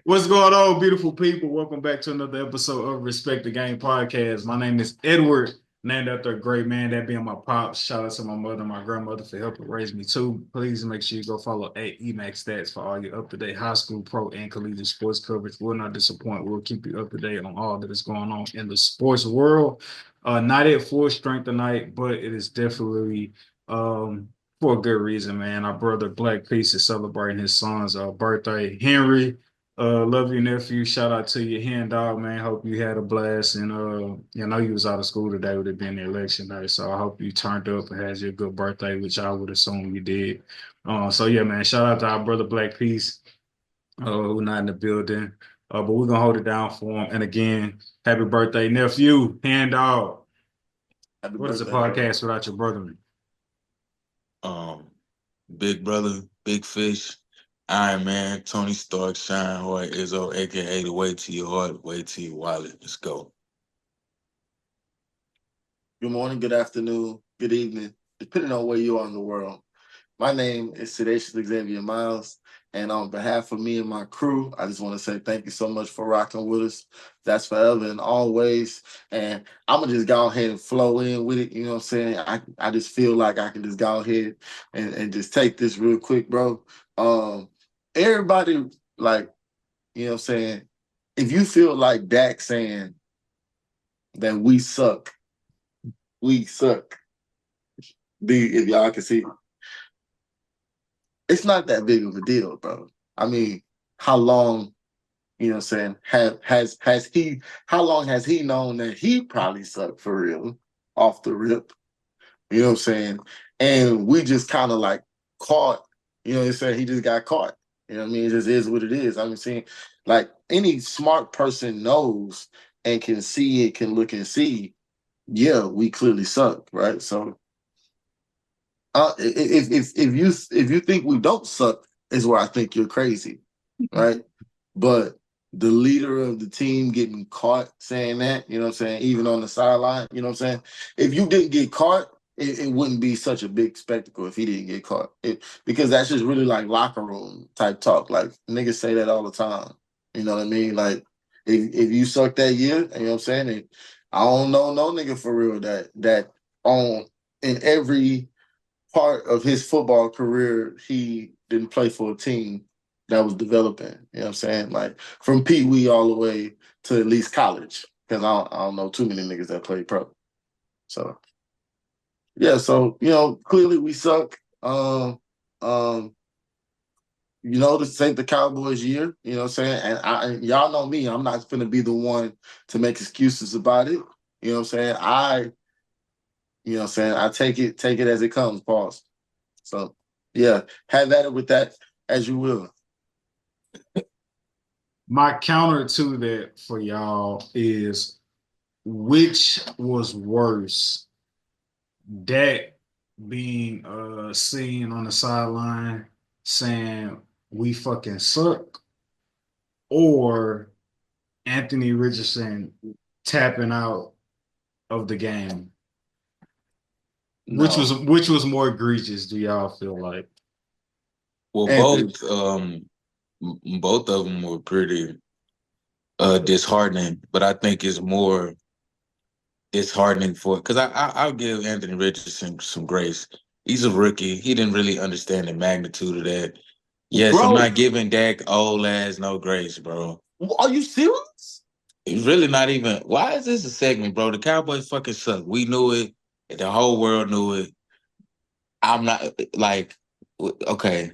What's going on, beautiful people? Welcome back to another episode of Respect the Game podcast. My name is Edward, named after a great man, that being my pops. Shout out to my mother and my grandmother for helping raise me too. Please make sure you go follow at EMAX Stats for all your up-to-date high school, pro, and collegiate sports coverage. We'll not disappoint. We'll keep you up to date on all that is going on in the sports world. Not at full strength tonight, but it is definitely for a good reason, man. Our brother Black Peace is celebrating his son's birthday. Henry, love you, nephew. Shout out to you, hen dog, man. Hope you had a blast. And I know you was out of school today with it being the election day. So I hope you turned up and had your good birthday, which I would assume you did. So yeah, man, shout out to our brother Black Peace, who not in the building. But we're gonna hold it down for him. And again, happy birthday, nephew, hen dog. Happy What is a birthday, bro. podcast without your brother? Um, Big Brother, Big Fish, Iron Man, Tony Stark, Shine Hard, Izzo, aka the way to your heart, way to your wallet. Let's go. Good morning, good afternoon, good evening, depending on where you are in the world. My name is Sedacious Xavier Miles, and on behalf of me and my crew, I just want to say thank you so much for rocking with us. That's forever and always. And I'm gonna just go ahead and flow in with it. You know what I'm saying? I just feel like I can just go ahead and just take this real quick, bro. Everybody, like, you know what I'm saying? If you feel like Dak saying that we suck. If y'all can see, it's not that big of a deal, bro. I mean, how long, you know what I'm saying, has he how long has he known that he probably sucked for real off the rip? You know what I'm saying? And we just kind of like caught, you know what I'm saying? He just got caught. You know what I mean? It just is what it is. I'm saying, like, any smart person knows and can see it, can look and see, yeah, we clearly suck, right? So if you think we don't suck, is where I think you're crazy, right? But the leader of the team getting caught saying that, you know what I'm saying, even on the sideline, you know what I'm saying? If you didn't get caught, it wouldn't be such a big spectacle if he didn't get caught. Because that's just really like locker room type talk. Like niggas say that all the time. You know what I mean? Like if you suck that year, you know what I'm saying? And I don't know no nigga for real that on in every part of his football career, he didn't play for a team that was developing. You know what I'm saying? Like from Pee Wee all the way to at least college. Because I don't know too many niggas that play pro. So yeah, so clearly we suck. Um, this ain't the Cowboys year, you know what I'm saying? And y'all know me, I'm not gonna be the one to make excuses about it. You know what I'm saying? I take it as it comes, pause. So yeah, have at it with that as you will. My counter to that for y'all is which was worse, Dak being seen on the sideline saying we fucking suck, or Anthony Richardson tapping out of the game? Which was No. more egregious, do y'all feel like? Well, Anthony. both of them were pretty disheartening, but I think it's more disheartening for because I'll give Anthony Richardson some grace. He's a rookie. He didn't really understand the magnitude of that. Yes, I'm Bro, not giving Dak old ass no grace, bro. are you serious? It's really not even. Why is this a segment, bro? The Cowboys fucking suck. We knew it. The whole world knew it. I'm not like, okay,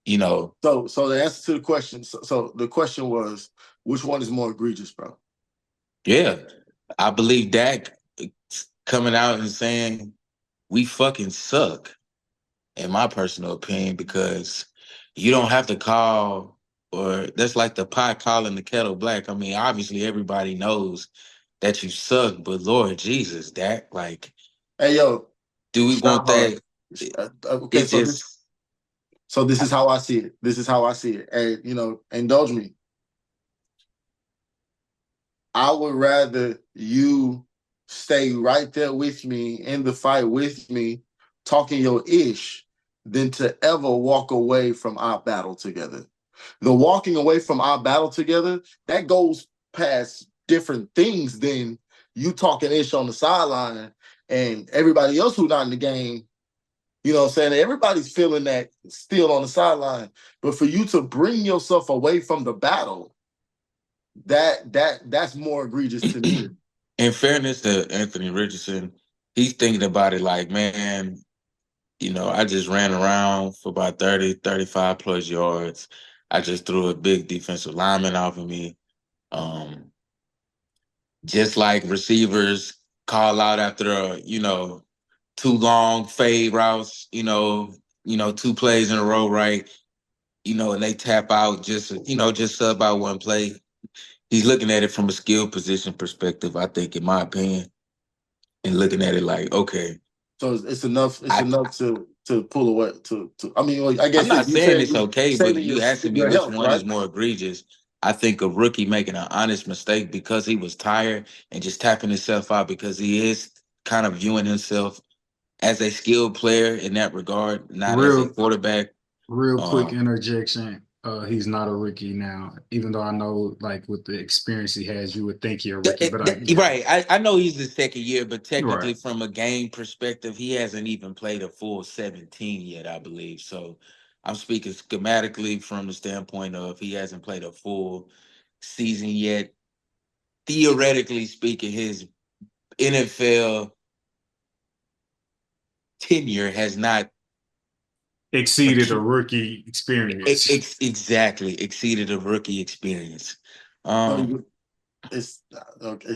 you know, So the answer to the question, so the question was, which one is more egregious, bro? yeah. I believe Dak coming out and saying we fucking suck, in my personal opinion, because you don't have to call, or that's like the pot calling the kettle black. I mean, obviously everybody knows that you suck, but Lord Jesus, Dak, like, Hey yo, do we shot want hard. that? Okay, It's so this just so this is how I see it. This is how I see it. And indulge me. I would rather you stay right there with me in the fight with me, talking your ish, than to ever walk away from our battle together. The walking away from our battle together, that goes past different things than you talking ish on the sideline and everybody else who's not in the game. You know what I'm saying? Everybody's feeling that still on the sideline. But for you to bring yourself away from the battle, that's more egregious to me. In fairness to Anthony Richardson, he's thinking about it like, man, you know, I just ran around for about 30, 35 plus yards. I just threw a big defensive lineman off of me. Just like receivers call out after too long fade routes, 2 plays in a row, right? And they tap out just sub out one play. He's looking at it from a skill position perspective, I think, in my opinion, and looking at it like, okay. So it's enough. It's enough to pull away. I mean, I guess I'm not saying it's okay, but you asking me which one is more egregious. I think a rookie making an honest mistake because he was tired and just tapping himself out because he is kind of viewing himself as a skilled player in that regard, not as a quarterback. Real quick interjection. He's not a rookie now, even though I know, like, with the experience he has, you would think he's a rookie. But right, I know he's the second year, but technically, from a game perspective, he hasn't even played a full 17 yet, I believe. So, I'm speaking schematically from the standpoint of he hasn't played a full season yet. Theoretically speaking, his NFL tenure has not exceeded a rookie experience. Exactly, exceeded a rookie experience. It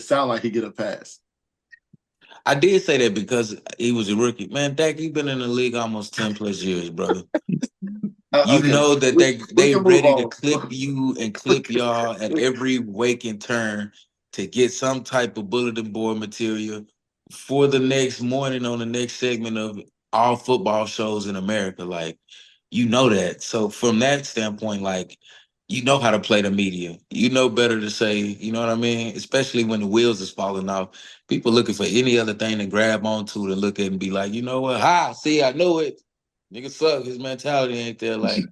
sounds like he get a pass. I did say that because he was a rookie. Man, Dak, you've been in the league almost 10 plus years, brother. You know that they ready to clip you and clip y'all at every wake and turn to get some type of bulletin board material for the next morning on the next segment of all football shows in America. Like, you know that. So from that standpoint, like, you know how to play the media. You know better to say, you know what I mean? Especially when the wheels is falling off. People looking for any other thing to grab onto to look at and be like, you know what? See, I know it. Nigga suck. His mentality ain't there. Like,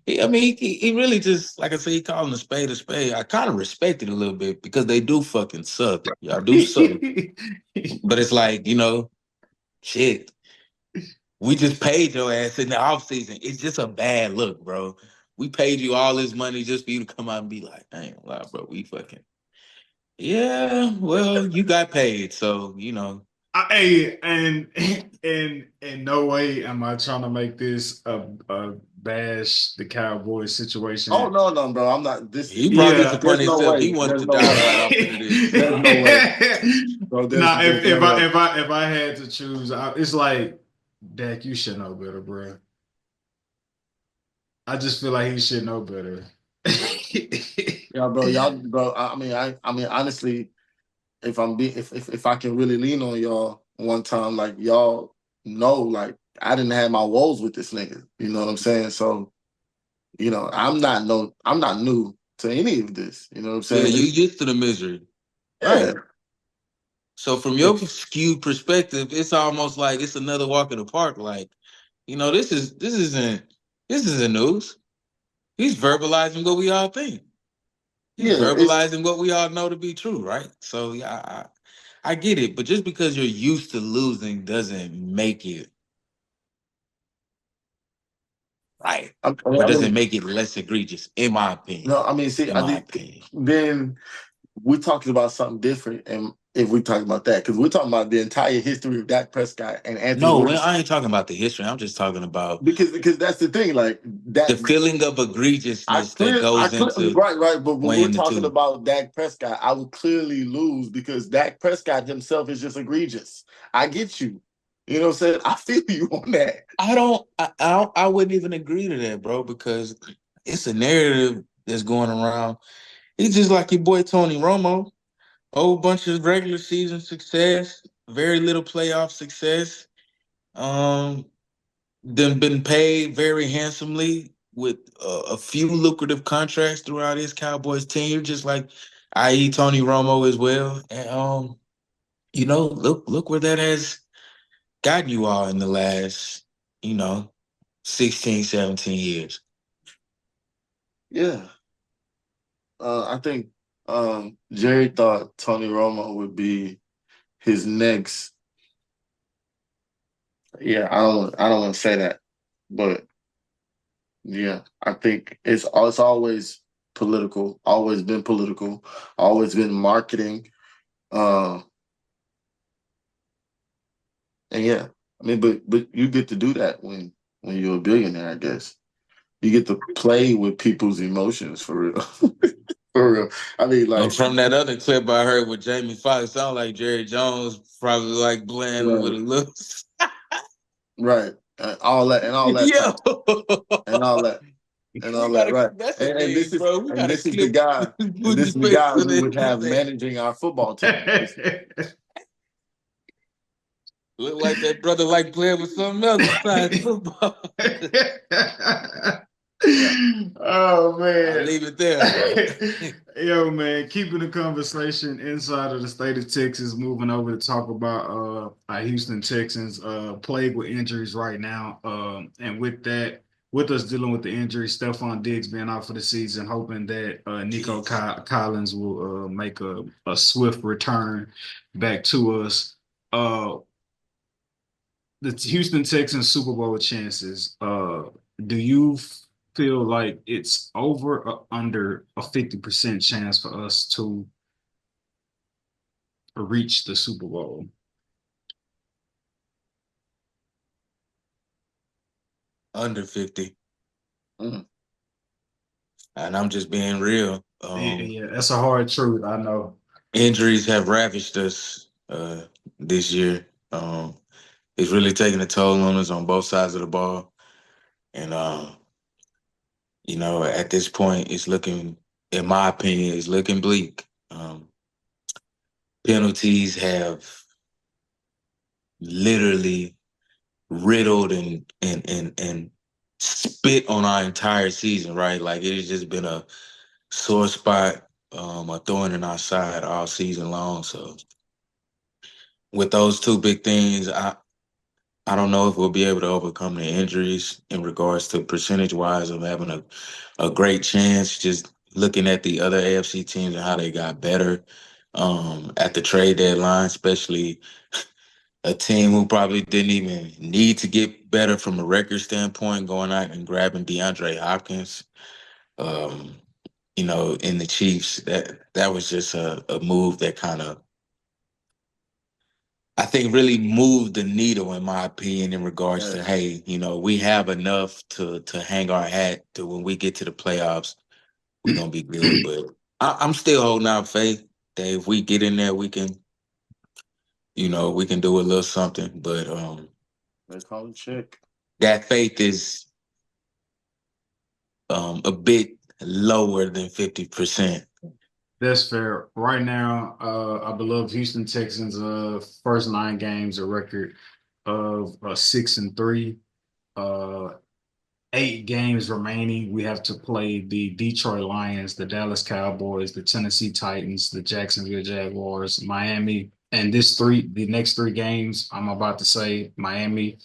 he really just, like I said, he calling a spade a spade. I kind of respect it a little bit because they do fucking suck. Y'all do suck. But it's like, shit. We just paid your ass in the offseason. It's just a bad look, bro. We paid you all this money just for you to come out and be like, I ain't gonna lie, bro. We fucking, yeah, well, you got paid. So, Hey, and in no way am I trying to make this a bash the Cowboys situation. Oh no, bro! I'm not. He brought this upon himself. He wanted to dive right off into this. There's no way. Bro, nah, if I had to choose, it's like, Dak, you should know better, bro. I just feel like he should know better. Yeah, bro. I mean, honestly, if I can really lean on y'all one time, like, y'all know, like, I didn't have my woes with this nigga. You know what I'm saying? So, I'm not new to any of this. You know what I'm saying? Yeah, you used to the misery. Yeah. Right. So from your skewed perspective, it's almost like it's another walk in the park. Like, this isn't news. He's verbalizing what we all think. He's verbalizing what we all know to be true, right? So yeah, I get it, but just because you're used to losing doesn't make it right. Or doesn't make it less egregious, in my opinion. No, I mean, see, then we're talking about something different, and if we talk about that, because we're talking about the entire history of Dak Prescott and Anthony. No, I ain't talking about the history. I'm just talking about because that's the thing, like that the feeling of egregiousness that goes into right. But when we're talking about Dak Prescott, I would clearly lose because Dak Prescott himself is just egregious. I get you. You know what I'm saying? I feel you on that. I wouldn't even agree to that, bro, because it's a narrative that's going around. He's just like your boy Tony Romo. Whole bunch of regular season success, very little playoff success. Then been paid very handsomely with a few lucrative contracts throughout his Cowboys tenure, just like i.e. Tony Romo as well. And look where that has gotten you all in the last, 16, 17 years. Yeah. I think Jerry thought Tony Romo would be his next. Yeah, I don't want to say that, but yeah, I think it's always political, always been marketing. Uh, and yeah, I mean, but you get to do that when you're a billionaire, I guess. You get to play with people's emotions for real. For real. I mean, like, From that other clip I heard with Jamie Foxx, sound like Jerry Jones probably like blend with a little. right. All that and all that Yo, talk and all that. And all that, right? That's a thing, This is bro. We got a this is the clip. guy, and this Booty is the face guy for we this. would have managing our football team. Look like that brother like playing with something else besides football. Oh I'll man. leave it there. Yo, man, keeping the conversation inside of the state of Texas, moving over to talk about our Houston Texans plagued with injuries right now. And with that, with us dealing with the injury, Stephon Diggs being out for the season, hoping that Nico Collins will make a swift return back to us. The Houston Texans Super Bowl chances, do you feel like it's over or under a 50% chance for us to reach the Super Bowl? Under 50. Mm. And I'm just being real. Yeah, that's a hard truth. I know. Injuries have ravaged us this year. It's really taking a toll on us on both sides of the ball. And at this point, it's looking, in my opinion, it's looking bleak. Penalties have literally riddled and spit on our entire season, right? Like it has just been a sore spot, a thorn in our side all season long. So with those two big things, I don't know if we'll be able to overcome the injuries in regards to percentage wise of having a great chance. Just looking at the other AFC teams and how they got better at the trade deadline, especially a team who probably didn't even need to get better from a record standpoint, going out and grabbing Deandre Hopkins. Um, in the Chiefs, that was just a move that kind of, I think, really moved the needle, in my opinion, in regards to, hey, we have enough to hang our hat to when we get to the playoffs, we're gonna be good. But I'm still holding out faith that if we get in there, we can, we can do a little something. But Let's call it check. that faith is a bit lower than 50%. That's fair. Right now, I believe Houston Texans first 9 games a record of 6-3. 8 games remaining. We have to play the Detroit Lions, the Dallas Cowboys, the Tennessee Titans, the Jacksonville Jaguars, Miami. And the next 3 games, I'm about to say Miami,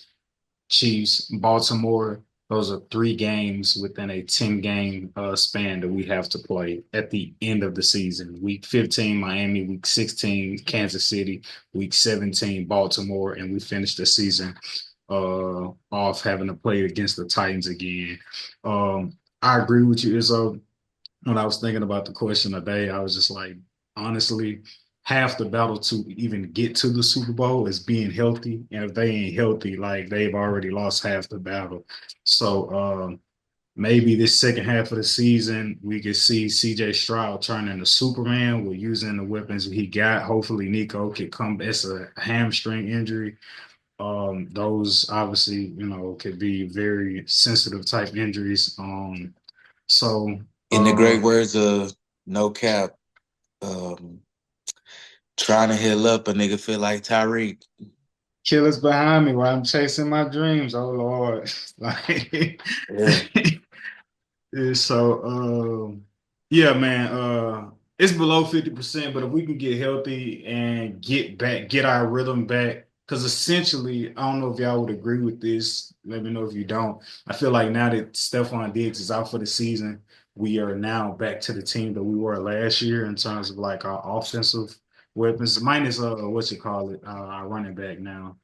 Chiefs, Baltimore. Those are 3 games within a 10-game span that we have to play at the end of the season. Week 15, Miami. Week 16, Kansas City. Week 17, Baltimore. And we finish the season off having to play against the Titans again. I agree with you, Izzo. When I was thinking about the question today, I was just like, honestly, half the battle to even get to the Super Bowl is being healthy. And if they ain't healthy, like they've already lost half the battle. So maybe this second half of the season, we could see CJ Stroud turn into Superman with using the weapons he got. Hopefully, Nico could come. It's a hamstring injury. Those obviously, could be very sensitive type injuries. So In the great words of No Cap, trying to heal up, a nigga feel like Tyreek. killers behind me while I'm chasing my dreams. Oh Lord. Like Yeah. so yeah, man. It's below 50%, but if we can get healthy and get our rhythm back, because essentially, I don't know if y'all would agree with this. Let me know if you don't. I feel like now that Stephon Diggs is out for the season, we are now back to the team that we were last year in terms of like our offensive weapons, minus what you call it, our running back now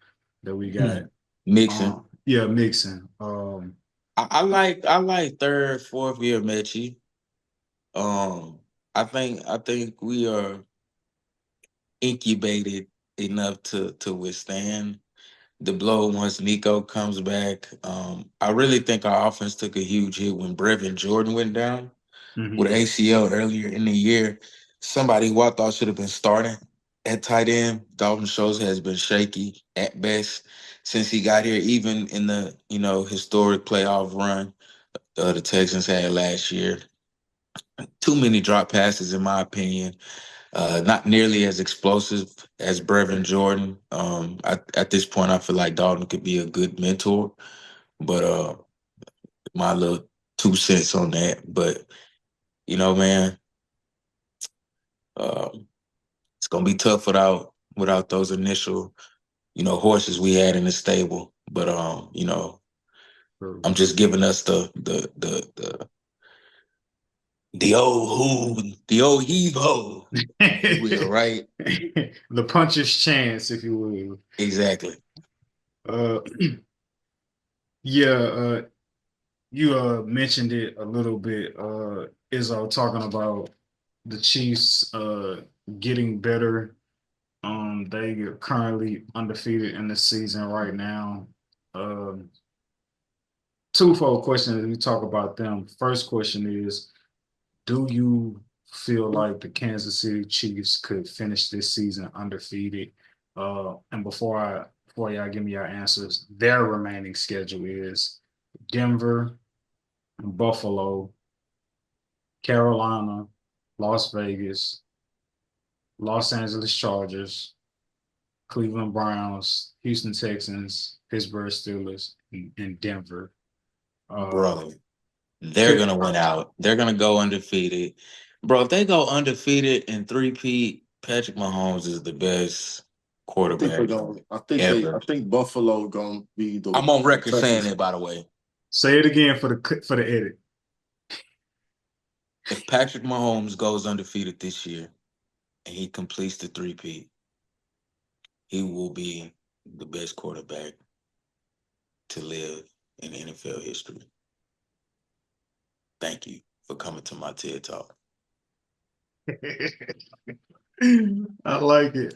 that we got. Mixon. Yeah, Mixon. I like third, fourth year Mechie. I think we are incubated enough to withstand the blow once Nico comes back. I really think our offense took a huge hit when Brevin Jordan went down with ACL earlier in the year. Somebody who I thought should have been starting at tight end. Dalton Schultz has been shaky at best since he got here, even in the historic playoff run the Texans had last year. Too many drop passes, in my opinion. Not nearly as explosive as Brevin Jordan. At this point, I feel like Dalton could be a good mentor, but my little 2 cents on that. But man, it's gonna be tough without those initial horses we had in the stable. But I'm just giving us the old heave ho, if you will, right? The puncher's chance, if you will. Exactly. Yeah, you mentioned it a little bit, Izzo, talking about the Chiefs getting better. They are currently undefeated in the season right now. Twofold question as we talk about them. First question is, do you feel like the Kansas City Chiefs could finish this season undefeated? And before y'all give me your answers, their remaining schedule is Denver, Buffalo, Carolina, Las Vegas, Los Angeles Chargers, Cleveland Browns, Houston Texans, Pittsburgh Steelers, and Denver. Bro, they're going to win out. They're going to go undefeated. Bro, if they go undefeated and three-peat, Patrick Mahomes is the best quarterback I think Buffalo going to be the... I'm on record saying it, by the way. Say it again for the edit. If Patrick Mahomes goes undefeated this year and he completes the three-peat, he will be the best quarterback to live in NFL history. Thank you for coming to my TED Talk. I like it.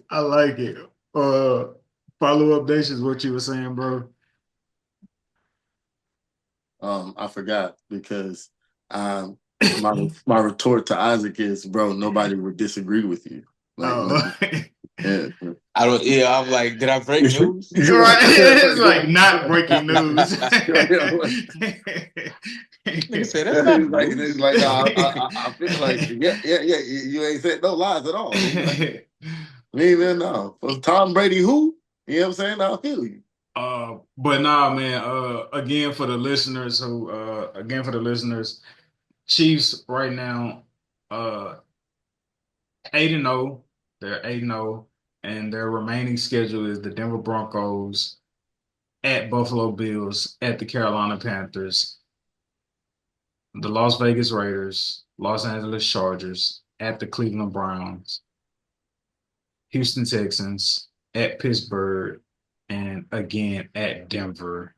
Follow-up Dash is what you were saying, bro. I forgot because my retort to Isaac is, bro, nobody would disagree with you. Yeah. I'm like, did I break news? Right. It's like not breaking news. It's like I feel like you ain't said no lies at all. No. Tom Brady, who? You know what I'm saying? I'll feel you. But nah, man. Again for the listeners, Chiefs right now, 8-0. They're 8-0, and their remaining schedule is the Denver Broncos, at Buffalo Bills, at the Carolina Panthers, the Las Vegas Raiders, Los Angeles Chargers, at the Cleveland Browns, Houston Texans, at Pittsburgh, and again at Denver.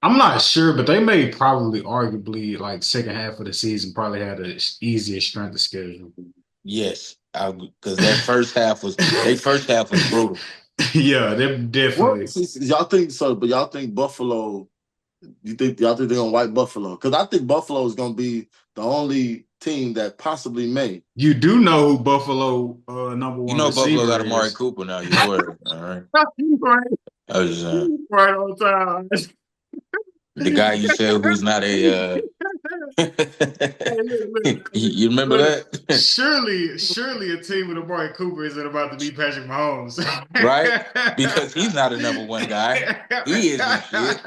I'm not sure, but they may probably arguably like second half of the season probably had the easiest strength of schedule. Yes, because their first half was brutal. Yeah, they're definitely. Y'all think so, but y'all think Buffalo? Y'all think they're gonna wipe Buffalo? Because I think Buffalo is gonna be the only team that possibly may. You do know who Buffalo number one. You know Buffalo got Amari is. Cooper now. You were all right. Right. I was just saying. Right on time. The guy you said who's not a you remember that? Surely a team with Amari Cooper isn't about to beat Patrick Mahomes. Right? Because he's not a number one guy. He isn't shit.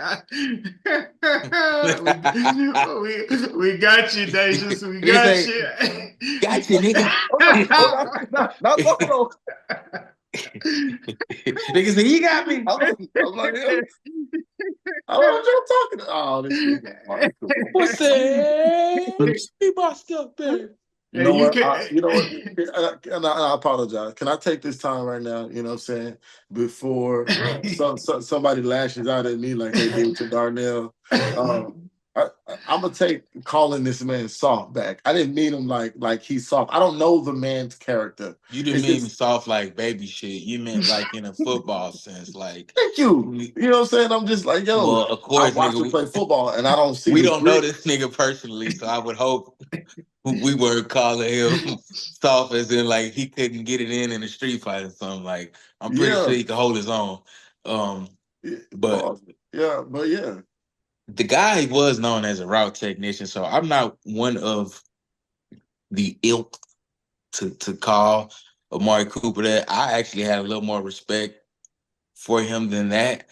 we got you, Dacius. We got you. Got you, nigga. Not Buffalo. Nigga said, you got me. I'm like, I don't know what y'all talking about. Oh, this nigga. What's that? Be my stuff, man. You know what? I apologize. Can I take this time right now? You know what I'm saying? Before somebody lashes out at me like they did to Darnell. I'm gonna take calling this man soft back. I didn't mean him like he's soft. I don't know the man's character. You didn't mean soft like baby shit. You meant like in a football sense. Like, thank you. You know what I'm saying? I'm just like, yo, well, of course, I watch him play football and I don't see. We don't know this nigga personally, so I would hope we were calling him soft as in like he couldn't get it in a street fight or something. Like, I'm pretty sure he could hold his own. But yeah. The guy was known as a route technician, so I'm not one of the ilk to call Amari Cooper that. I actually had a little more respect for him than that.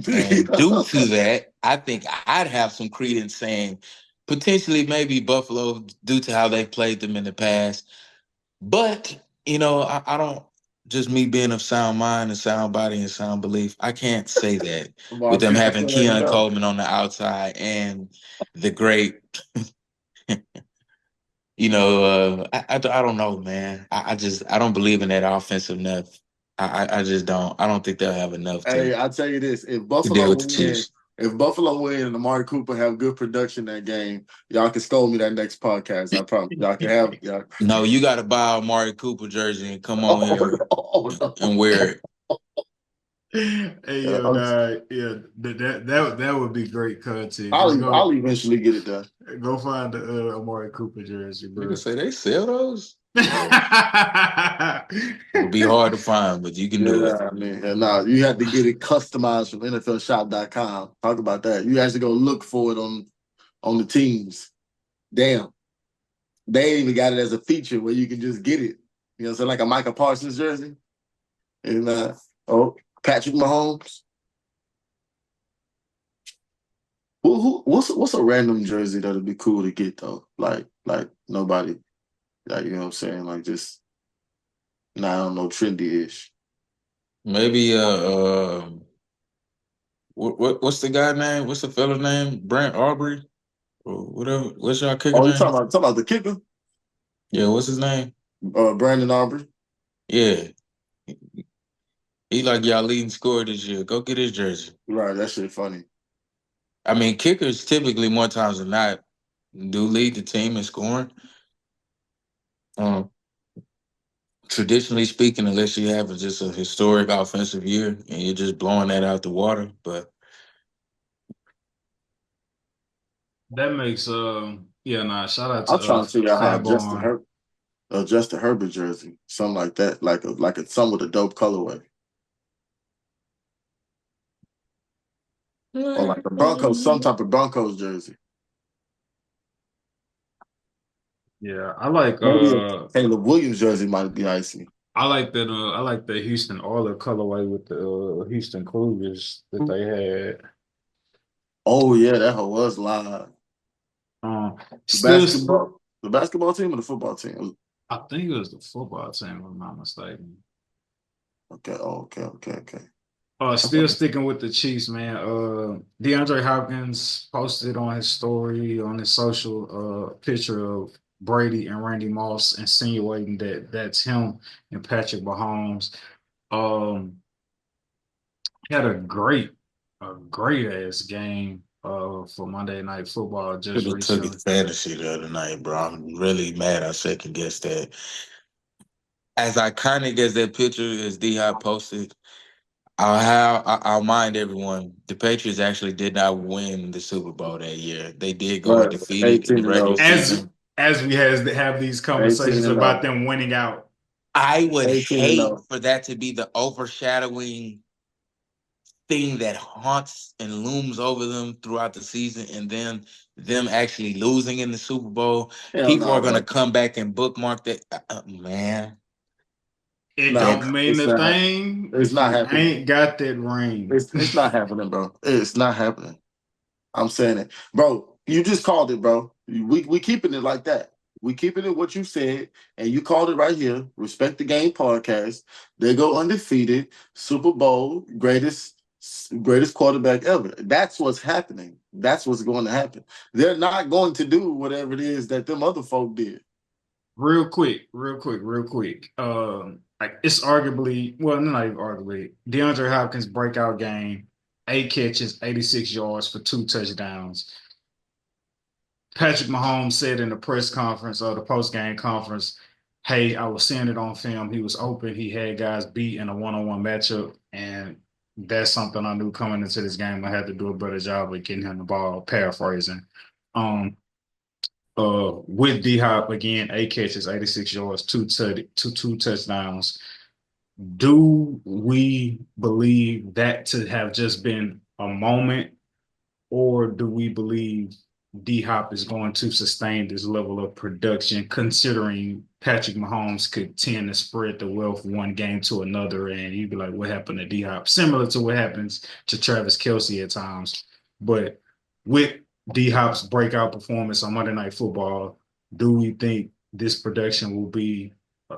And due to that, I think I'd have some credence saying potentially maybe Buffalo due to how they played them in the past. But, you know, I don't, just me being of sound mind and sound body and sound belief, I can't say that with them having Keon Coleman on the outside and the great, you know, I don't know, man. I don't believe in that offensive enough. I just don't. I don't think they'll have enough. Hey, I'll tell you this: if Buffalo win and Amari Cooper have good production that game, y'all can scold me that next podcast. I promise. Y'all can have. Y'all. No, you got to buy a Amari Cooper jersey and come on here and wear it. Hey, that would be great content. I'll eventually get it done. Go find the Amari Cooper jersey, bro. You can say they sell those. It'll be hard to find, but you can do it. I mean, you have to get it customized from NFLshop.com. Talk about that. You actually go look for it on the teams. Damn. They ain't even got it as a feature where you can just get it. You know what I'm saying? Like a Micah Parsons jersey. And Patrick Mahomes. What's a random jersey that'd be cool to get though? Like nobody, like, you know what I'm saying? Like just I don't know, trendy-ish. Maybe what's the guy name? What's the fella's name? Brent Aubrey? Or whatever. What's y'all kicker name? You talking about the kicker? Yeah, what's his name? Brandon Aubrey. Yeah. He like y'all leading scorer this year. Go get his jersey. Right, that shit funny. I mean, kickers typically more times than not do lead the team in scoring. Traditionally speaking, unless you have just a historic offensive year and you're just blowing that out the water, but that makes shout out to I'm trying to figure out how Justin Herbert jersey, something like that, like a some with a dope colorway. Or like the Broncos, some type of Broncos jersey. Yeah, I like Caleb Williams jersey might be icy. I like that. I like the Houston Oilers colorway with the Houston Cougars that they had. Oh yeah, that was live. The basketball team or the football team? I think it was the football team, if I'm not mistaken. Okay. Still sticking with the Chiefs, man. DeAndre Hopkins posted on his story on his social picture of Brady and Randy Moss, insinuating that that's him and Patrick Mahomes. Had a great ass game for Monday Night Football just recently. Took it fantasy the other night, bro. I'm really mad I second guessed that. As iconic as that picture as D-Hop posted, I'll mind everyone. The Patriots actually did not win the Super Bowl that year. They did go undefeated in the regular season. As we have these conversations about them winning out. I would hate for that to be the overshadowing thing that haunts and looms over them throughout the season, and then them actually losing in the Super Bowl. People are going to come back and bookmark that. Man. It don't mean a thing. It's not happening. I ain't got that ring. It's not happening, bro. It's not happening. I'm saying it. Bro, you just called it, bro. We keeping it like that. We keeping it what you said, and you called it right here. Respect the Game podcast. They go undefeated. Super Bowl, greatest Greatest quarterback ever. That's what's happening. That's what's going to happen. They're not going to do whatever it is that them other folk did. Real quick. Like it's arguably, well, not even arguably, DeAndre Hopkins breakout game, 8 catches, 86 yards for 2 touchdowns. Patrick Mahomes said in the press conference or the post-game conference, hey, I was seeing it on film. He was open. He had guys beat in a one-on-one matchup. And that's something I knew coming into this game. I had to do a better job of getting him the ball, paraphrasing. Um, with D Hop again, 8 catches, 86 yards, two touchdowns. Do we believe that to have just been a moment, or do we believe D Hop is going to sustain this level of production, considering Patrick Mahomes could tend to spread the wealth one game to another, and you'd be like, what happened to D Hop? Similar to what happens to Travis Kelce at times. But with D Hop's breakout performance on Monday Night Football, do we think this production will be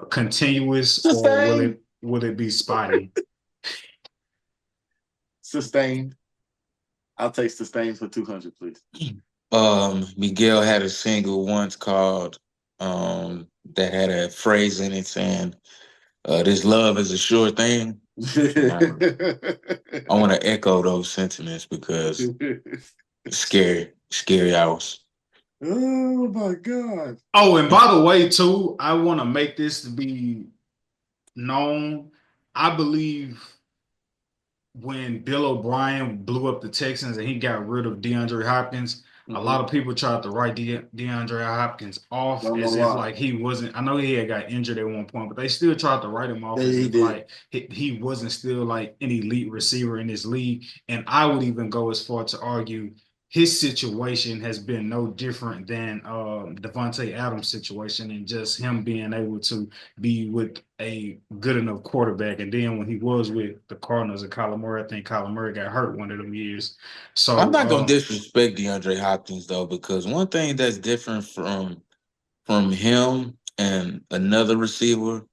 continuous, or will it be spotty? Sustained. I'll take sustained for 200, please. Miguel had a single once called that had a phrase in it saying, this love is a sure thing. I want to echo those sentiments because it's scary hours. Oh my God. Oh, and by the way, too, I want to make this to be known. I believe when Bill O'Brien blew up the Texans and he got rid of DeAndre Hopkins, a lot of people tried to write DeAndre Hopkins off as if like he wasn't. I know he had got injured at one point, but they still tried to write him off as if like he wasn't still like an elite receiver in this league. And I would even go as far to argue his situation has been no different than Devontae Adams' situation, and just him being able to be with a good enough quarterback. And then when he was with the Cardinals and Kyler Murray, I think Kyler Murray got hurt one of them years. So I'm not gonna disrespect DeAndre Hopkins though, because one thing that's different from him and another receiver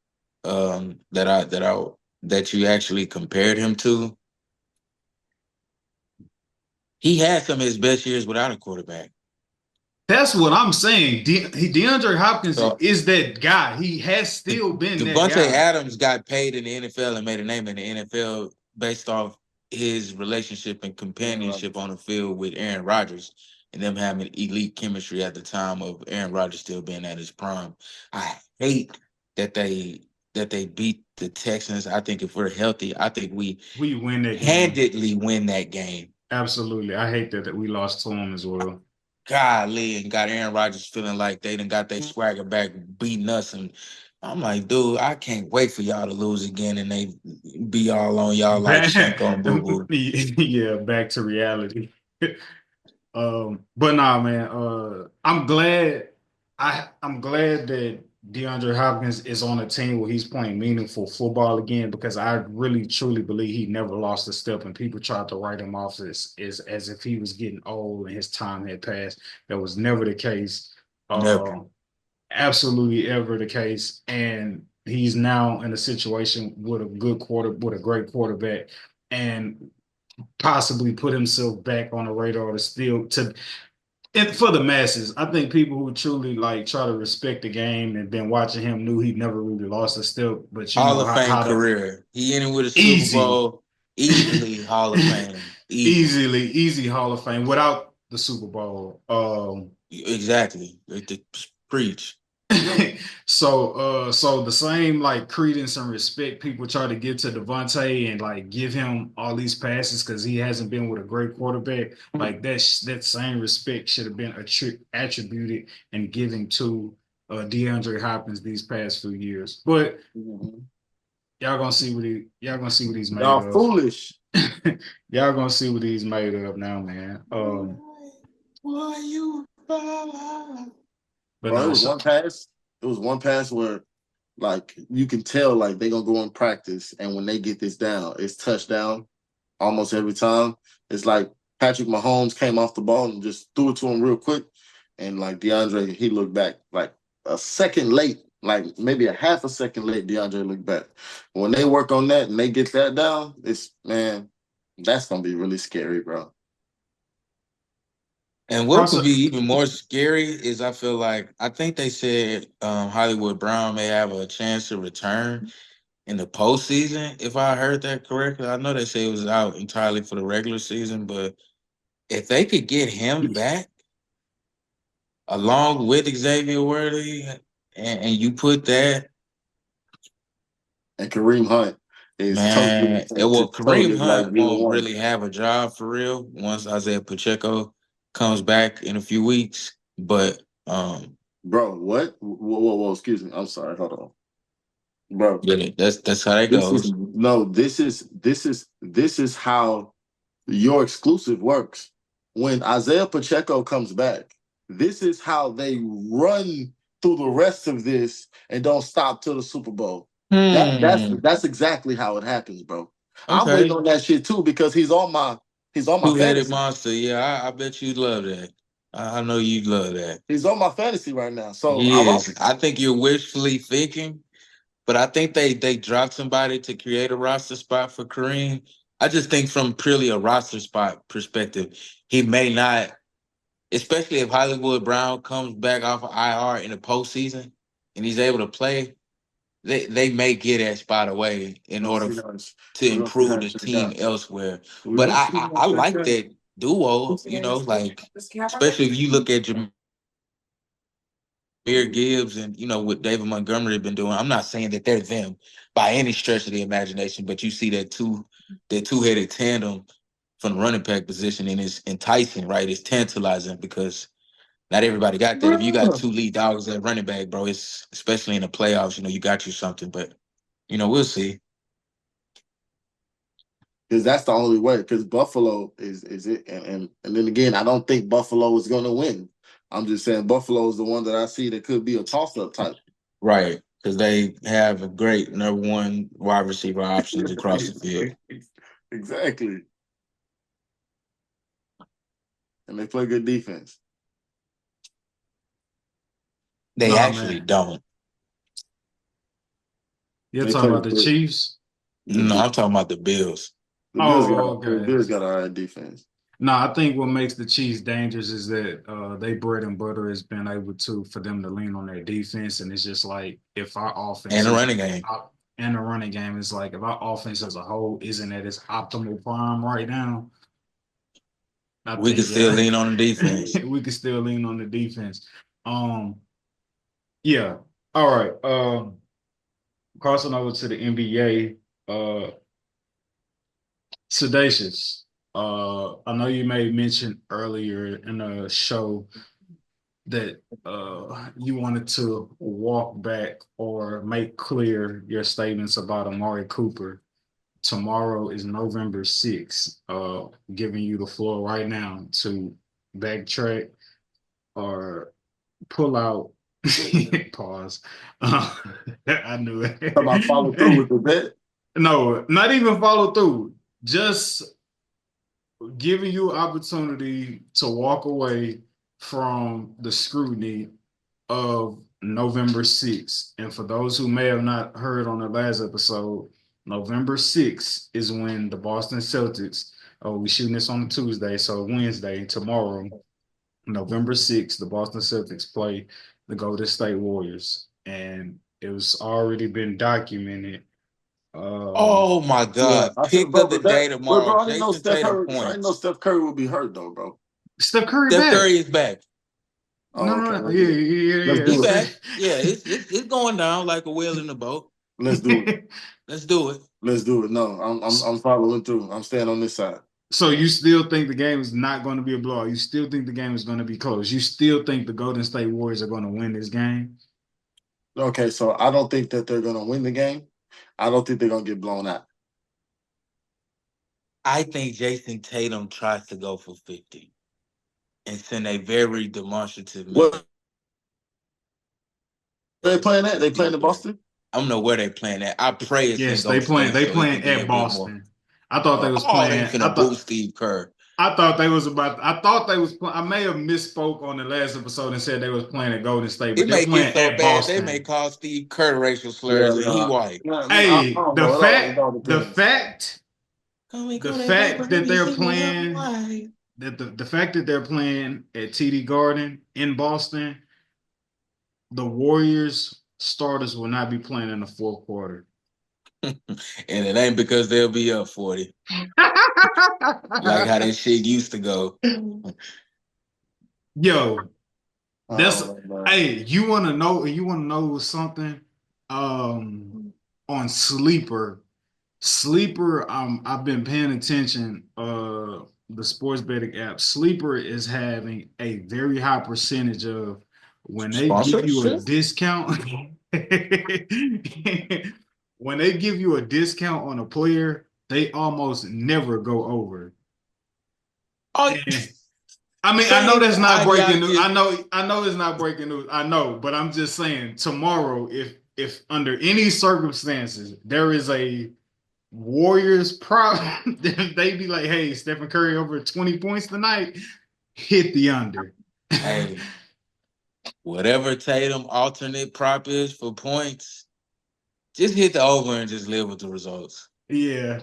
that you actually compared him to, he had some of his best years without a quarterback. That's what I'm saying. DeAndre Hopkins is that guy. He has still been that guy. Devontae Adams got paid in the NFL and made a name in the NFL based off his relationship and companionship on the field with Aaron Rodgers and them having elite chemistry at the time of Aaron Rodgers still being at his prime. I hate that they beat the Texans. I think if we're healthy, I think we win that handedly win that game. Absolutely. I hate that we lost to him as well. Golly, and got Aaron Rodgers feeling like they done got their swagger back, beating us. And I'm like, dude, I can't wait for y'all to lose again and they be all on y'all like Shaq on boo-boo. Yeah, back to reality. But nah, man, I'm glad that DeAndre Hopkins is on a team where he's playing meaningful football again, because I really truly believe he never lost a step, and people tried to write him off as if he was getting old and his time had passed. That was never the case. Never. Absolutely ever the case. And he's now in a situation with a great quarterback, and possibly put himself back on the radar and for the masses. I think people who truly like try to respect the game and been watching him knew he never really lost a step. But Hall of Fame career. He ended with a Super Bowl. Easily Hall of Fame. Easy Hall of Fame without the Super Bowl. Exactly. Preach. So the same like credence and respect people try to give to Devontae and like give him all these passes because he hasn't been with a great quarterback, like that same respect should have been attributed and given to DeAndre Hopkins these past few years. But y'all gonna see what he's made of. Y'all foolish. Y'all gonna see what he's made of now, man. Why you But bro, it was one pass where like you can tell like they're gonna go in practice, and when they get this down, it's touchdown almost every time. It's like Patrick Mahomes came off the ball and just threw it to him real quick, and like DeAndre, he looked back like a second late, like maybe a half a second late. DeAndre looked back. When they work on that and they get that down, it's That's gonna be really scary, bro. And what could be even more scary is I think they said Hollywood Brown may have a chance to return in the postseason, if I heard that correctly. I know they say it was out entirely for the regular season, but if they could get him back along with Xavier Worthy and you put that. And Kareem Hunt is Man, Kareem Hunt won't one. really have a job for real once Isaiah Pacheco comes back in a few weeks. But bro, what? Whoa, excuse me. I'm sorry. Hold on. Bro. Yeah, that's how that goes. This is how your exclusive works. When Isaiah Pacheco comes back, this is how they run through the rest of this and don't stop till the Super Bowl. That's exactly how it happens, bro. Okay. I'm waiting on that shit too because he's on my two-headed monster. Yeah, I bet you'd love that. I know you'd love that. He's on my fantasy right now. So I think you're wishfully thinking, but I think they dropped somebody to create a roster spot for Kareem. I just think from purely a roster spot perspective, he may not, especially if Hollywood Brown comes back off of IR in the postseason and he's able to play. They may get that spot away in order to improve the team elsewhere. But I like that duo, especially if you look at Jameer Gibbs and, what David Montgomery have been doing. I'm not saying that they're them by any stretch of the imagination, but you see that two-headed tandem from the running back position, and it's enticing, right? It's tantalizing because not everybody got that. If you got two lead dogs at running back, bro, it's especially in the playoffs, you got you something. But we'll see. Because that's the only way. Because Buffalo is it, and then again, I don't think Buffalo is going to win. I'm just saying Buffalo is the one that I see that could be a toss-up type. Right, because they have a great number one wide receiver options across the field. Exactly. And they play good defense. They actually don't. You're talking about the Chiefs? No, I'm talking about the Bills. The Bills got all right defense. No, I think what makes the Chiefs dangerous is that they bread and butter has been able for them to lean on their defense, and it's just like if our offense and the running game and the running game is like if our offense as a whole isn't at its optimal prime right now, we can still lean on the defense. We can still lean on the defense. Yeah. All right. Crossing over to the NBA. Sedacious. I know you made mention earlier in the show that you wanted to walk back or make clear your statements about Amari Cooper. Tomorrow is November 6th. Giving you the floor right now to backtrack or pull out. Pause. I knew it. About follow through with the bet? No, not even follow through. Just giving you opportunity to walk away from the scrutiny of November 6th. And for those who may have not heard on the last episode, November 6th is when the Boston Celtics, we're shooting this on a Tuesday, so Wednesday, tomorrow, November 6th, the Boston Celtics play the Golden State Warriors. And it was already been documented. Oh my God! Yeah, pick of the day tomorrow. Bro, I didn't know Steph Curry would be hurt though, bro. Steph Curry is back. Oh, no. Yeah. He's back. Yeah, it's going down like a whale in the boat. Let's do it. Let's do it. Let's do it. No, I'm following through. I'm staying on this side. So you still think the game is not going to be a blowout? You still think the game is going to be close? You still think the Golden State Warriors are going to win this game? Okay, so I don't think that they're going to win the game. I don't think they're going to get blown out. I think Jason Tatum tries to go for 50 and send a very demonstrative message. What? They playing that? They playing in Boston? I don't know where they playing at. I pray it's yes, they playing. They playing at Boston. I thought they was playing. I thought Steve Kerr. I thought they was. I may have misspoke on the last episode and said they was playing at Golden State, but they're playing at Boston. They may call Steve Kerr racial slurs and he white. Hey, the fact The fact that they're playing the fact that they're playing at TD Garden in Boston, the Warriors starters will not be playing in the fourth quarter. And it ain't because they'll be up 40. Like how that shit used to go. Yo, that's hey, you wanna know something? On Sleeper, I've been paying attention. The sports betting app, Sleeper is having a very high percentage of when they give you a discount. When they give you a discount on a player, they almost never go over. Oh, And, I mean, I know that's not breaking news. I know it's not breaking news. I know, but I'm just saying tomorrow, if under any circumstances there is a Warriors prop, then they be like, hey, Stephen Curry over 20 points tonight, hit the under. Hey, whatever Tatum alternate prop is for points, just hit the over and just live with the results. Yeah.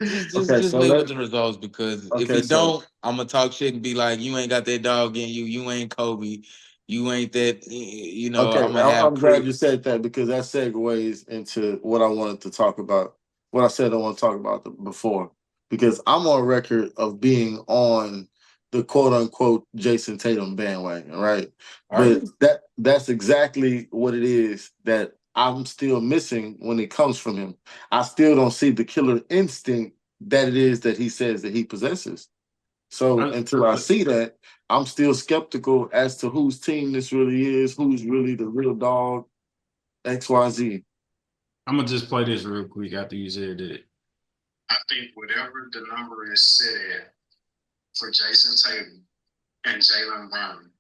Just live with the results, because if you don't, I'm gonna talk shit and be like, you ain't got that dog in you. You ain't Kobe. You ain't that. You know. Okay, I'm glad you said that, because that segues into what I wanted to talk about. What I said I want to talk about before, because I'm on record of being on the quote unquote Jason Tatum bandwagon, right? But that's exactly what it is that I'm still missing when it comes from him. I still don't see the killer instinct that it is that he says that he possesses. So until I see that, I'm still skeptical as to whose team this really is, who's really the real dog, XYZ. I'm gonna just play this real quick after you said that. I think whatever the number is set at for Jason Tatum and Jaylen Brown,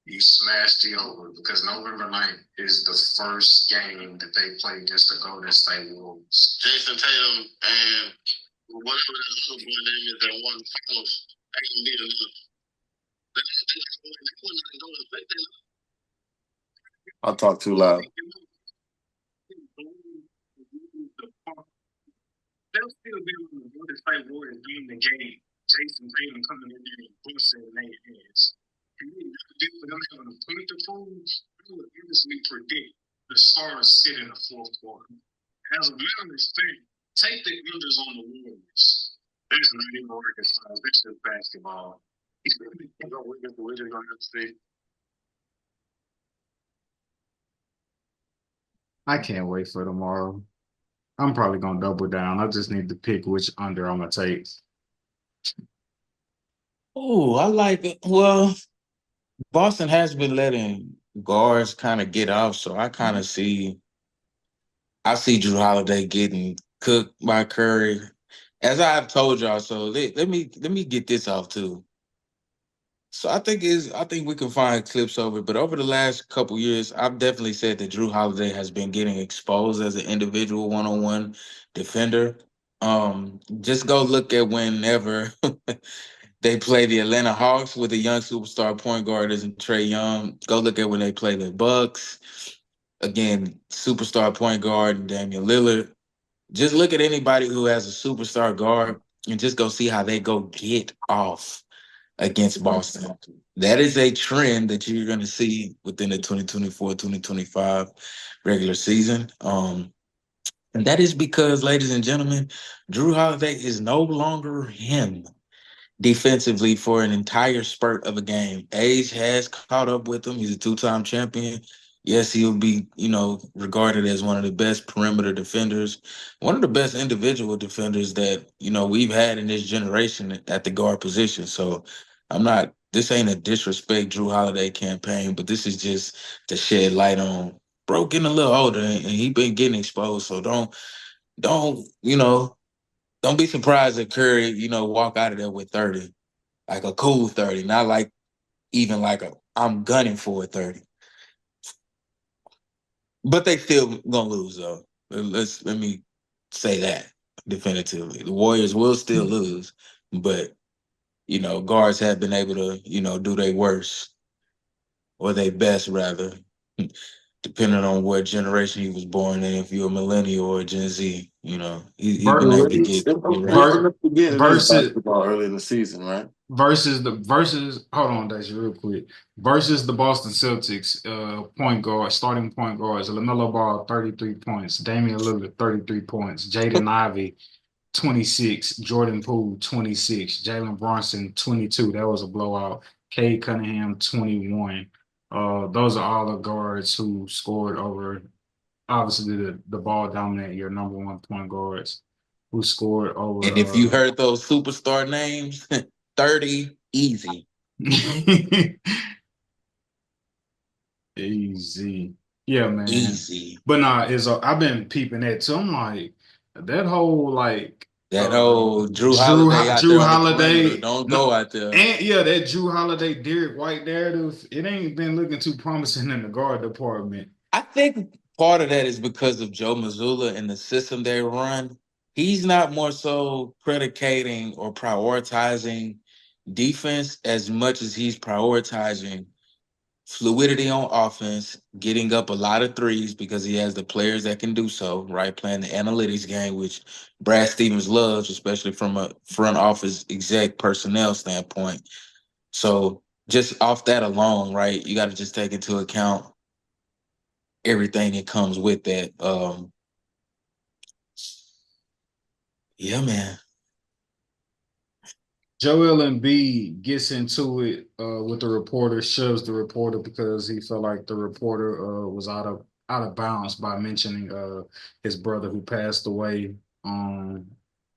you smash the over, because November 9th is the first game that they play against the Golden State Warriors. Jason Tatum and whatever the other boy name is that won finals, ain't gonna be enough. I'll talk too loud. They'll still be on the Golden State Warriors being the game. Jason Tatum coming in there and busting their heads. And then for them having a point to prove, I would honestly predict the Stars sit in the fourth quarter. As a matter of fact, take the unders on the Warriors. There's not even rocket science. That's just basketball. I can't wait for tomorrow. I'm probably gonna double down. I just need to pick which under I'm gonna take. Oh, I like it. Well, Boston has been letting guards kind of get off, so I see Drew Holiday getting cooked by Curry. As I've told y'all, so let me get this off too. So I think we can find clips of it, but over the last couple years, I've definitely said that Drew Holiday has been getting exposed as an individual one-on-one defender. Just go look at whenever they play the Atlanta Hawks with a young superstar point guard as Trae Young. Go look at when they play the Bucks. Again, superstar point guard Damian Lillard. Just look at anybody who has a superstar guard and just go see how they go get off against Boston. That is a trend that you're going to see within the 2024-2025 regular season. And that is because, ladies and gentlemen, Drew Holiday is no longer him defensively for an entire spurt of a game. Age has caught up with him. He's a two-time champion. Yes, he'll be, regarded as one of the best perimeter defenders, one of the best individual defenders that, we've had in this generation at the guard position. So this ain't a disrespect Drew Holiday campaign, but this is just to shed light on bro getting a little older, and he been getting exposed. So don't be surprised if Curry, walk out of there with 30, like a cool 30, not like even like I'm gunning for a 30. But they still gonna lose though. Let me say that definitively. The Warriors will still lose, but guards have been able to, do their worst or their best rather depending on what generation he was born in, if you're a millennial or a Gen Z, he's been Ver- able to get right. Let's begin in this versus basketball early in the season, right? versus hold on, Daisy, real quick. Versus the Boston Celtics, starting point guards, LaMelo Ball, 33 points, Damian Lillard, 33 points, Jaden Ivey, 26, Jordan Poole, 26, Jalen Brunson, 22. That was a blowout. Cade Cunningham, 21. Those are all the guards who scored over, obviously, the ball dominant, your number one point guards who scored And if you over heard those superstar names, 30 easy. Easy. Yeah, man. Easy. But nah, I've been peeping that too. I'm like, that whole like That old Drew Holiday out Drew there on the perimeter. Holiday. Don't No, go out there. and yeah, that Drew Holiday, Derek White narrative, it ain't been looking too promising in the guard department. I think part of that is because of Joe Mazzulla and the system they run. He's not more so predicating or prioritizing defense as much as he's prioritizing fluidity on offense, getting up a lot of threes because he has the players that can do so, right? Playing the analytics game, which Brad Stevens loves, especially from a front office exec personnel standpoint. So just off that alone, right, you got to just take into account everything that comes with that. Yeah, man. Joel Embiid gets into it with the reporter, shoves the reporter because he felt like the reporter was out of bounds by mentioning his brother who passed away. And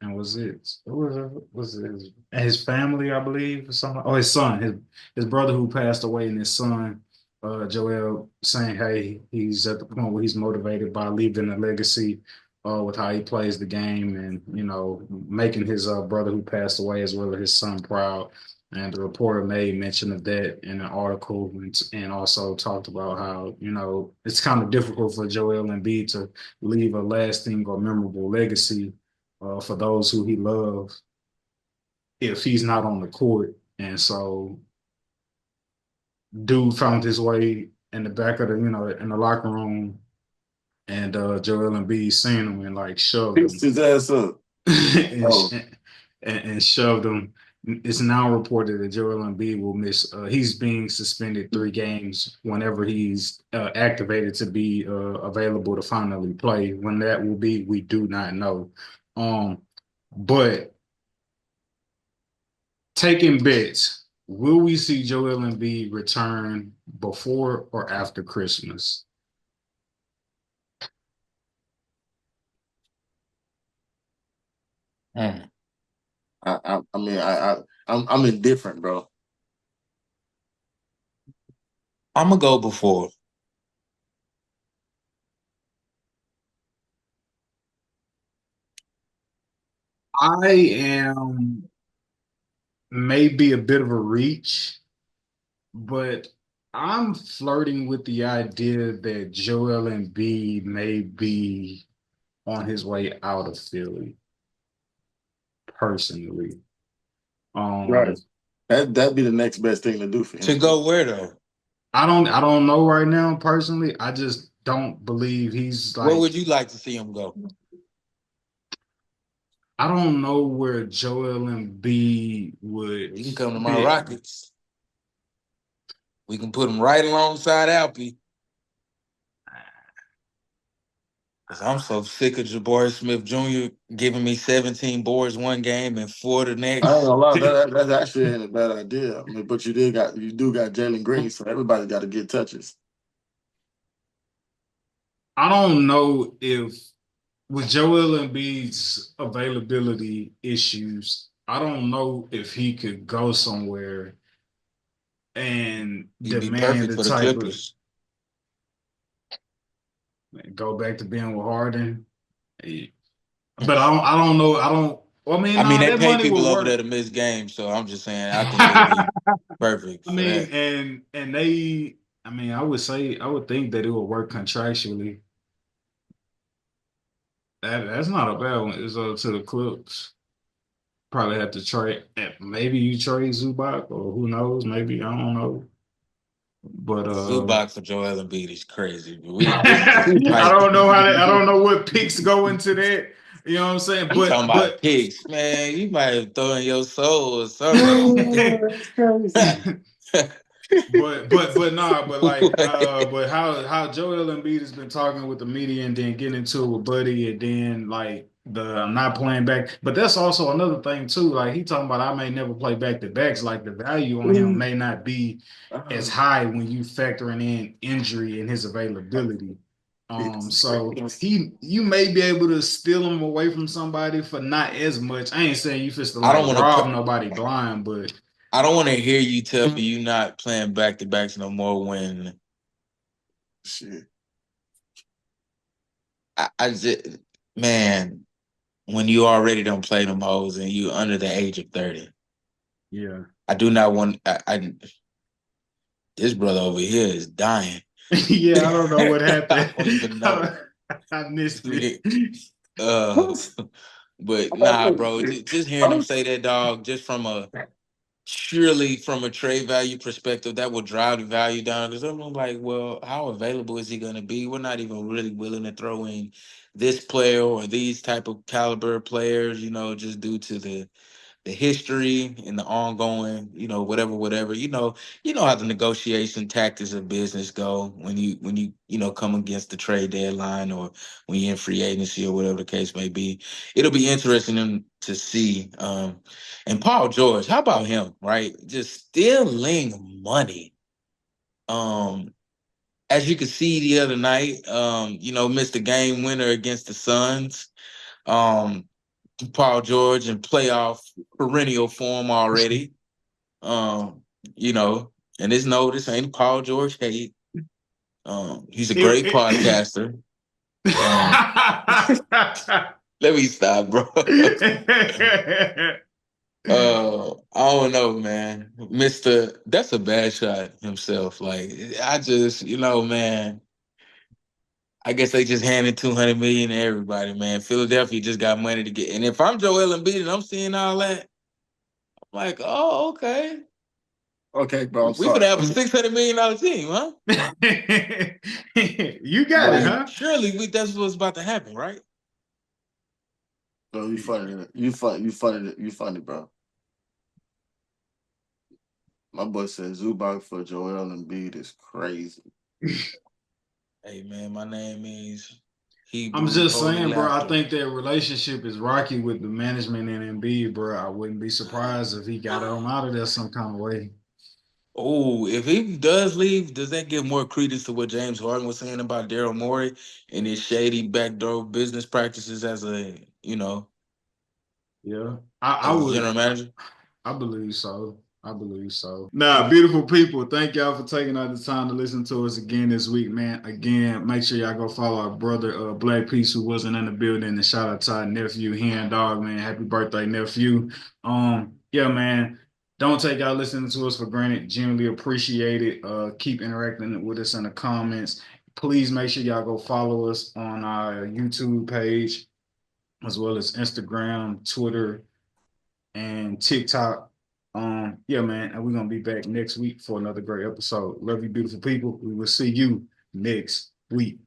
was it who was it his family, I believe, or something? Oh, his son, his brother who passed away, and his son, Joel, saying, "Hey, he's at the point where he's motivated by leaving a legacy." With how he plays the game and, making his brother who passed away as well as his son proud. And the reporter made mention of that in an article and also talked about how, it's kind of difficult for Joel Embiid to leave a lasting or memorable legacy for those who he loves if he's not on the court. And so dude found his way in the back of in the locker room, and Joel Embiid seen him and like shoved him Pissed his ass up. and, Oh, and shoved him. It's now reported that Joel Embiid will miss. He's being suspended 3 games whenever he's activated to be available to finally play. When that will be, we do not know. But taking bets, will we see Joel Embiid return before or after Christmas? Hmm. I mean, I'm indifferent, bro. I'm going to go before. I am maybe a bit of a reach, but I'm flirting with the idea that Joel Embiid may be on his way out of Philly, personally. Right. That'd be the next best thing to do for him. To go where, though? I don't know right now, personally. I just don't believe he's Where like, would you like to see him go? I don't know where Joel Embiid would He can come to my fit. Rockets. We can put him right alongside Alpy. Because I'm so sick of Jabari Smith Jr. giving me 17 boards one game and 4 the next. I ain't gonna lie, that actually ain't a bad idea. I mean, but you do got Jalen Green, so everybody got to get touches. I don't know if with Joel Embiid's availability issues, I don't know if he could go somewhere and He'd be demand perfect the for the type of Clippers. go back to being with Harden. But I don't know. I mean, they that pay money people will over there work. to miss games, so I'm just saying I think he'll be perfect for that. And they, I would think that it would work contractually. That's not a bad one. It's up to the Clips. Probably have to trade. Maybe you trade Zubac, or who knows? Maybe I don't know. But Zubac for Joel Embiid is crazy. I don't know I don't know what picks go into that. You know what I'm saying? You talking about But picks, man. You might have thrown your soul or something. That's crazy. but nah, but like but how Joel Embiid has been talking with the media and then getting into it with Buddy and then like the not playing back. But that's also another thing too. Like he talking about I may never play back to backs. Like the value on him may not be as high when you factoring in injury and his availability. So you may be able to steal him away from somebody for not as much. I ain't saying you just to I don't like want rob to. nobody blind, but I don't want to hear you tell me you not playing back to backs no more. When Shit. I just, man, when you already don't play them hoes and you under the age of 30, yeah. I do not want. This brother over here is dying. Yeah, I don't know what I happened. don't even know. I missed it. But nah, bro, just hearing him say that, dog, just surely from a trade value perspective, that will drive the value down. Because I'm like, well, how available is he going to be? We're not even really willing to throw in this player or these type of caliber players, just due to the history and the ongoing, whatever. You know how the negotiation tactics of business go when you come against the trade deadline or when you're in free agency or whatever the case may be. It'll be interesting to see. And Paul George, how about him, right? Just stealing money. As you could see the other night, missed a game winner against the Suns. Paul George in playoff perennial form already. Um, you know, and this ain't Paul George hate. He's a great podcaster. Let me stop, bro. I don't know, man. That's a bad shot himself. Like, I just, man. I guess they just handed 200 million to everybody, man. Philadelphia just got money to get. And if I'm Joel Embiid and I'm seeing all that, I'm like, oh, okay. Okay, bro. I'm We could sorry. have a $600 million team, huh? You got it, huh? Surely that's what's about to happen, right? Bro, you funny. You funny, bro. My boy said Zubac for Joel Embiid is crazy. Hey, man, my name means I'm Hebrew just Holy saying, bro. I Laughter. think that relationship is rocky with the management and Embiid, bro. I wouldn't be surprised if he got him out of there some kind of way. Oh, if he does leave, does that give more credence to what James Harden was saying about Daryl Morey and his shady backdoor business practices as Yeah, I as a would. general manager? I believe so. I believe so. Nah, beautiful people. Thank y'all for taking out the time to listen to us again this week, man. Again, make sure y'all go follow our brother, Black Peace, who wasn't in the building. And shout out to our nephew, Hen Dog, man. Happy birthday, nephew. Yeah, man. Don't take y'all listening to us for granted. Genuinely appreciate it. Keep interacting with us in the comments. Please make sure y'all go follow us on our YouTube page, as well as Instagram, Twitter, and TikTok. Yeah, man, and we're gonna be back next week for another great episode. Love you, beautiful people. We will see you next week.